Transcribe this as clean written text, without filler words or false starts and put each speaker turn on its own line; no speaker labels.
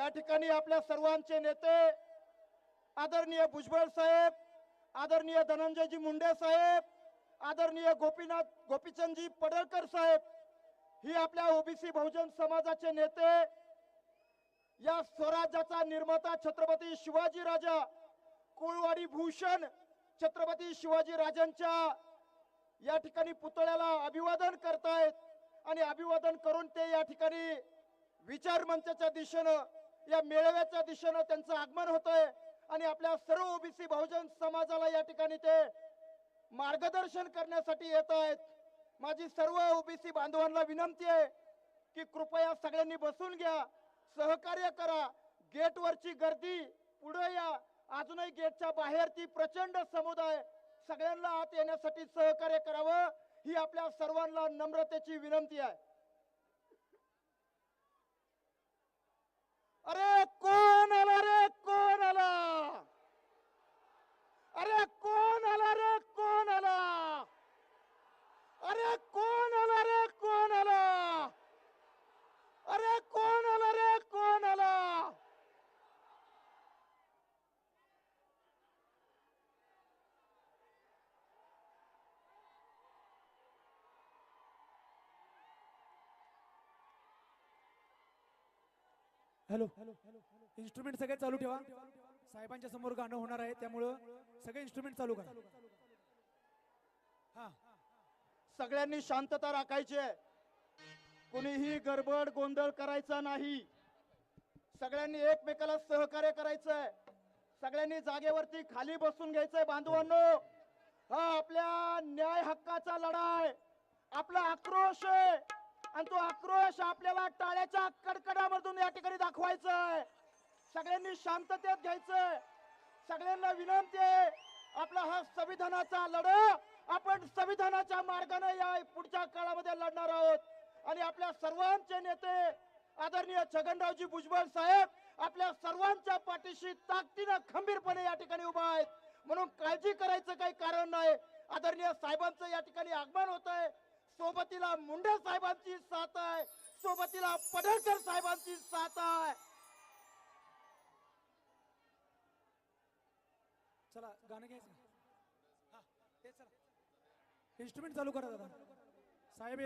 या ठिकाणी आपल्या सर्वांचे नेते आदरणीय भुजबळ साहेब, आदरणीय धनंजयजी मुंडे साहेब, आदरणीय गोपीचंदजी पडळकर साहेब, ही आपल्या ओबीसी बहुजन समाजाचे नेते, या स्वराज्याचा निर्माता छत्रपती शिवाजी राजा, कोळवाडी भूषण छत्रपती शिवाजी राजांच्या या ठिकाणी पुतळ्याला अभिवादन करतायत आणि अभिवादन करून ते या ठिकाणी विचार मंचाच्या दिशेनं, या मेळाव्याच्या दिशेनं त्यांचं आगमन होतंय आणि आपल्या सर्व ओबीसी बहुजन समाजाला या ठिकाणी ते मार्गदर्शन करण्यासाठी येत आहेत. माझी सर्व ओबीसी बांधवांना विनंती आहे की कृपया सगळ्यांनी बसून घ्या, सहकार्य करा. गेटवरची गर्दी पुढे या, अजूनही गेटच्या बाहेर ती प्रचंड समुदाय, सगळ्यांना आत येण्यासाठी सहकार्य करावं ही आपल्या सर्वांना नम्रतेची विनंती आहे. अरे कोण आला रे, कोण आला? अरे कोण आला रे, कोण आला? अरे कोण आला रे, कोण आला? अरे कोण आला रे, कोण आला?
हॅलो, इन्स्ट्रुमेंट सगळे चालू ठेवा. साहेबांच्या समोर गाणं होणार आहे, त्यामुळं सगळे इन्स्ट्रुमेंट चालू करा. हा,
सगळ्यांनी शांतता राखायची आहे. कुणीही गडबड गोंधळ करायचा नाही. सगळ्यांनी एकमेकाला सहकार्य करायचंय. सगळ्यांनी जागेवरती खाली बसून घ्यायचंय. बांधवांनो, हा आपल्या न्याय हक्काचा लढा आहे, आपला आक्रोश आहे आणि तो आक्रोश आपल्याला टाळ्याच्या कडकडामधून या ठिकाणी दाखवायचा आहे. सगळ्यांनी शांततेत घ्यायचंय. सगळ्यांना विनंती आहे, आपला हा संविधानाचा लढा आपण संविधानाच्या मार्गाने या पुढच्या काळामध्ये लढणार आहोत. आणि आपल्या सर्वांचे नेते आदरणीय छगनरावजी भुजबळ साहेब आपल्या सर्वांच्या पाठीशी ताकदीनं खंबीरपणे या ठिकाणी उभा आहेत, म्हणून काळजी करायचं काही कारण नाही. आदरणीय साहेबांचं या ठिकाणी आगमन होत आहे. सोबतीला मुंडे साहेबांची साथ आहे, सोबतीला पडळकर साहेबांची साथ आहे.
चला गाणं घ्यायचं. हा, ते चला, इन्स्ट्रुमेंट चालू करा दादा. साहेब